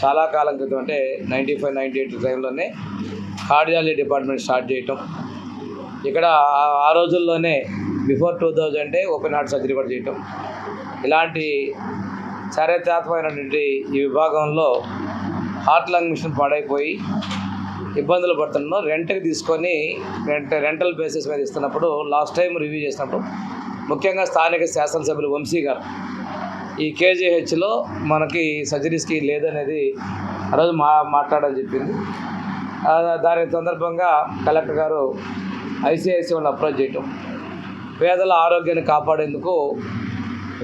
చాలా కాలం క్రితం అంటే 95-98 టైంలోనే కార్డియాలజీ డిపార్ట్మెంట్ స్టార్ట్ చేయటం. ఇక్కడ ఆ రోజుల్లోనే బిఫోర్ 2000 అంటే ఓపెన్ హార్ట్ సర్జరీ కూడా చేయటం. ఇలాంటి చారిత్రాత్మకమైనటువంటి ఈ విభాగంలో హార్ట్ లంగ్ మిషన్ పాడైపోయి ఇబ్బందులు పడుతున్నాం. రెంట్కి తీసుకొని రెంటల్ బేసిస్ మీద ఇస్తున్నప్పుడు లాస్ట్ టైం రివ్యూ చేసినప్పుడు ముఖ్యంగా స్థానిక శాసనసభ్యులు వంశీ గారు ఈ కేజీహెచ్లో మనకి సర్జరీస్కి లేదనేది ఆ రోజు మాట్లాడని చెప్పింది. దాని సందర్భంగా కలెక్టర్ గారు ఐసీఐసీ వాళ్ళని అప్రోచ్ చేయటం, పేదల ఆరోగ్యాన్ని కాపాడేందుకు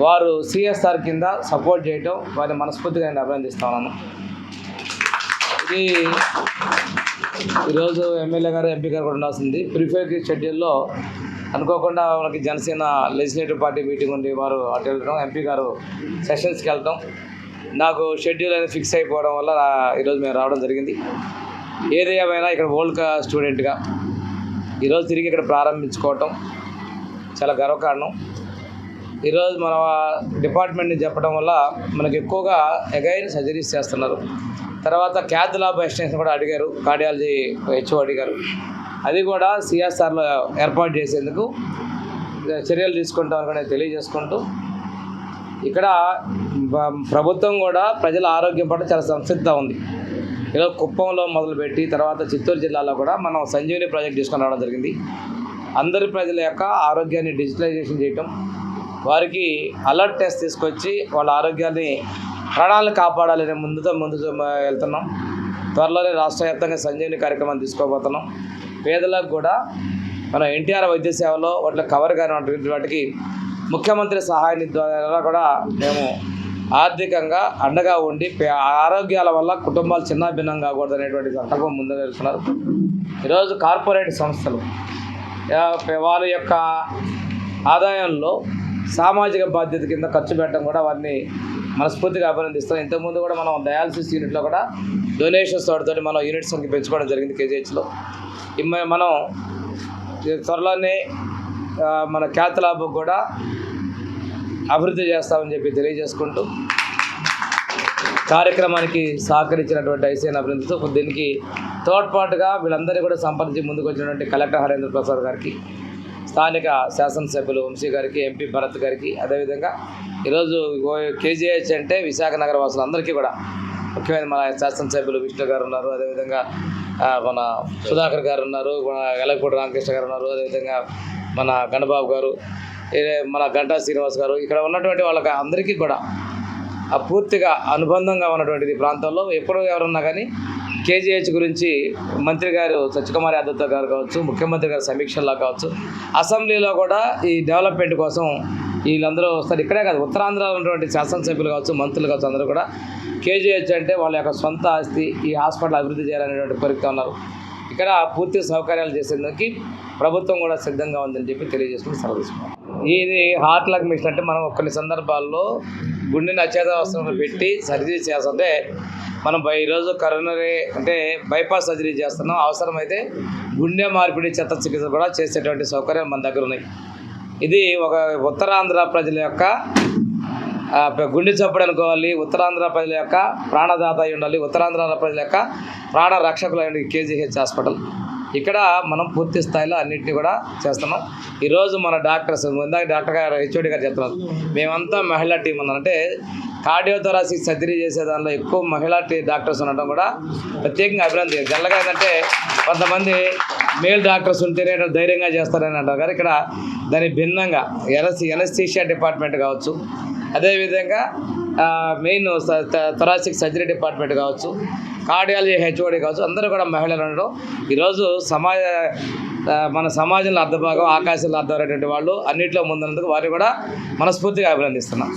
వారు సిఎస్ఆర్ కింద సపోర్ట్ చేయటం వారిని మనస్ఫూర్తిగా నేను అభినందిస్తా ఉన్నాను. ఇది ఈరోజు ఎమ్మెల్యే గారు ఎంపీ గారు కూడా ఉండాల్సింది. ప్రిఫేర్ షెడ్యూల్లో అనుకోకుండా మనకి జనసేన లెజిస్లేటివ్ పార్టీ మీటింగ్ ఉండి వారు అటు వెళ్ళడం, ఎంపీ గారు సెషన్స్కి వెళ్తాం, నాకు షెడ్యూల్ అనేది ఫిక్స్ అయిపోవడం వల్ల ఈరోజు మేము రావడం జరిగింది. ఏది ఏమైనా ఇక్కడ వరల్డ్ స్టూడెంట్గా ఈరోజు తిరిగి ఇక్కడ ప్రారంభించుకోవటం చాలా గర్వకారణం. ఈరోజు మన డిపార్ట్మెంట్ని చెప్పడం వల్ల మనకు ఎక్కువగా ఎగైన్ సర్జరీస్ చేస్తున్నారు. తర్వాత క్యాథ్ ల్యాబ్ ఎక్స్టెన్షన్ కూడా అడిగారు, కార్డియాలజీ హెచ్ఓ అడిగారు. అది కూడా సిఎస్ఆర్లో ఏర్పాటు చేసేందుకు చర్యలు తీసుకుంటామని కూడా తెలియజేసుకుంటూ, ఇక్కడ ప్రభుత్వం కూడా ప్రజల ఆరోగ్యం పట్ల చాలా సంసిద్ధంగా ఉంది. ఈరోజు కుప్పంలో మొదలుపెట్టి తర్వాత చిత్తూరు జిల్లాలో కూడా మనం సంజీవని ప్రాజెక్ట్ తీసుకొని రావడం జరిగింది. అందరి ప్రజల యొక్క ఆరోగ్యాన్ని డిజిటలైజేషన్ చేయటం, వారికి అలర్ట్ టెస్ట్ తీసుకొచ్చి వాళ్ళ ఆరోగ్యాన్ని ప్రాణాలను కాపాడాలనే ముందు వెళ్తున్నాం. త్వరలోనే రాష్ట్ర వ్యాప్తంగా సంజీవని కార్యక్రమాన్ని తీసుకోబోతున్నాం. పేదలకు కూడా మన ఎన్టీఆర్ వైద్య సేవలో వాటిలో కవర్ కానిటువంటి వాటికి ముఖ్యమంత్రి సహాయ నిధి ద్వారా కూడా మేము ఆర్థికంగా అండగా ఉండి ఆరోగ్యాల వల్ల కుటుంబాలు చిన్నాభిన్నం కాకూడదు అనేటువంటి సంకల్పం ముందుకు వెళ్తున్నారు. ఈరోజు కార్పొరేట్ సంస్థలు వాళ్ళ యొక్క ఆదాయంలో సామాజిక బాధ్యత కింద ఖర్చు పెట్టడం కూడా వారిని మనస్ఫూర్తిగా అభినందిస్తాం. ఇంతకుముందు కూడా మనం డయాలసిస్ యూనిట్లో కూడా డొనేషన్స్ తోటి మనం యూనిట్ సంఖ్య పెంచుకోవడం జరిగింది కేజీహెచ్లో. మనం త్వరలోనే మన క్యాథ్ ల్యాబ్ కూడా అభివృద్ధి చేస్తామని చెప్పి తెలియజేసుకుంటూ, కార్యక్రమానికి సహకరించినటువంటి ఐసీఐని అభినందిస్తూ, దీనికి తోడ్పాటుగా వీళ్ళందరినీ కూడా సంప్రదించి ముందుకు వచ్చినటువంటి కలెక్టర్ హరేంద్ర ప్రసాద్ గారికి, స్థానిక శాసనసభ్యులు వంశీ గారికి, ఎంపీ భరత్ గారికి, అదేవిధంగా ఈరోజు కేజీహెచ్ అంటే విశాఖ నగర వాసులందరికీ కూడా ముఖ్యమైన మన శాసనసభ్యులు విష్ణు గారు ఉన్నారు, అదేవిధంగా మన సుధాకర్ గారు ఉన్నారు, మన ఎలగపూడి రామకృష్ణ గారు ఉన్నారు, అదేవిధంగా మన గణబాబు గారు, మన గంటా శ్రీనివాస్ గారు, ఇక్కడ ఉన్నటువంటి వాళ్ళకి అందరికీ కూడా పూర్తిగా అనుబంధంగా ఉన్నటువంటిది ప్రాంతంలో ఎప్పుడు ఎవరున్నా కానీ కేజీహెచ్ గురించి మంత్రి గారు సత్యకుమార్ యాదవ్ గారు కావచ్చు, ముఖ్యమంత్రి గారు సమీక్షల్లో కావచ్చు, అసెంబ్లీలో కూడా ఈ డెవలప్మెంట్ కోసం వీళ్ళందరూ వస్తారు. ఇక్కడే కాదు, ఉత్తరాంధ్రలో ఉన్నటువంటి శాసనసభ్యులు కావచ్చు, మంత్రులు కావచ్చు, అందరూ కూడా కేజీహెచ్ అంటే వాళ్ళ యొక్క సొంత ఆస్తి, ఈ హాస్పిటల్ అభివృద్ధి చేయాలనేటువంటి కోరిక ఉన్నారు. ఇక్కడ పూర్తి సౌకర్యాలు చేసేందుకు ప్రభుత్వం కూడా సిద్ధంగా ఉందని చెప్పి తెలియజేసుకుని సెలవు తీసుకున్నాం. ఇది హార్ట్ లంగ్ మిషన్ అంటే మనం కొన్ని సందర్భాల్లో గుండెని అచేతావస్థలో పెట్టి సర్జరీ చేస్తుంటే మనం ఈరోజు కరోనరీ అంటే బైపాస్ సర్జరీ చేస్తున్నాం. అవసరమైతే గుండె మార్పిడి చికిత్స కూడా చేసేటువంటి సౌకర్యాలు మన దగ్గర ఉన్నాయి. ఇది ఒక ఉత్తరాంధ్ర ప్రజల యొక్క గుండె చప్పుడు అనుకోవాలి, ఉత్తరాంధ్ర ప్రజల యొక్క ప్రాణదాత అయి ఉండాలి, ఉత్తరాంధ్ర ప్రజల యొక్క ప్రాణ రక్షకులు అయ్యి కేజీహెచ్ హాస్పిటల్. ఇక్కడ మనం పూర్తి స్థాయిలో అన్నింటినీ కూడా చేస్తున్నాం. ఈరోజు మన డాక్టర్స్ ఇందాక డాక్టర్ గారు హెచ్ఓడి గారు చెప్తున్నారు, మేమంతా మహిళా టీం ఉన్నారంటే కార్డియోథొరాసిక్ సర్జరీ చేసే దానిలో ఎక్కువ మహిళా డాక్టర్స్ ఉండటం కూడా ప్రత్యేకంగా అభినందన. జనరల్గా ఏంటంటే కొంతమంది మేల్ డాక్టర్స్ ఉంటేనే ధైర్యంగా చేస్తారని అంటారు, కానీ ఇక్కడ దాని భిన్నంగా ఎనస్థీషియా డిపార్ట్మెంట్ కావచ్చు, అదేవిధంగా మెయిన్ థొరాసిక్ సర్జరీ డిపార్ట్మెంట్ కావచ్చు, కార్డియాలజీ హెచ్ఓడి కావచ్చు, అందరూ కూడా మహిళలు ఉండడం ఈరోజు మన సమాజంలో అర్ధభాగం, ఆకాశంలో అర్థమైనటువంటి వాళ్ళు అన్నింటిలో ముందున్నందుకు వారిని కూడా మనస్ఫూర్తిగా అభినందిస్తున్నాం.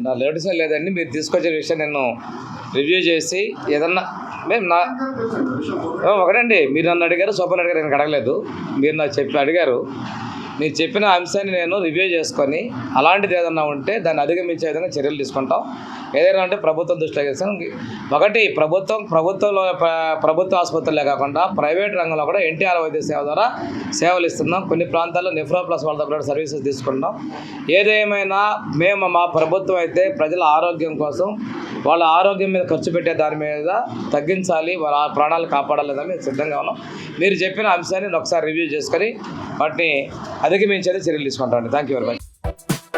నా లేటెస్ట్ లేదండి, మీరు తీసుకొచ్చే విషయం నేను రివ్యూ చేసి ఏదన్నా మేము ఒకటండి, మీరు నన్ను అడిగారు, సూపర్ అడిగారు, నేను అడగలేదు, మీరు నాకు చెప్పి అడిగారు. మీరు చెప్పిన అంశాన్ని నేను రివ్యూ చేసుకొని అలాంటిది ఏదన్నా ఉంటే దాన్ని అధిగమించే విధంగా చర్యలు తీసుకుంటాం. ఏదైనా అంటే ప్రభుత్వం దృష్టిలో చేస్తాం. ఒకటి ప్రభుత్వంలో ప్రభుత్వ ఆసుపత్రులే కాకుండా ప్రైవేట్ రంగంలో కూడా ఎన్టీఆర్ వైద్య సేవ ద్వారా సేవలు ఇస్తున్నాం. కొన్ని ప్రాంతాల్లో నెఫ్రో ప్లస్ వాళ్ళ దగ్గర సర్వీసెస్ తీసుకుంటాం. ఏదేమైనా మేము మా ప్రభుత్వం అయితే ప్రజల ఆరోగ్యం కోసం వాళ్ళ ఆరోగ్యం మీద ఖర్చు పెట్టే దాని మీద తగ్గించాలి, వాళ్ళ ప్రాణాలు కాపాడాలని మేము సిద్ధంగా ఉన్నాం. మీరు చెప్పిన అంశాన్ని ఒకసారి రివ్యూ చేసుకొని వాటిని అధిగమించేది చర్యలు తీసుకుంటామండి. Thank you very much.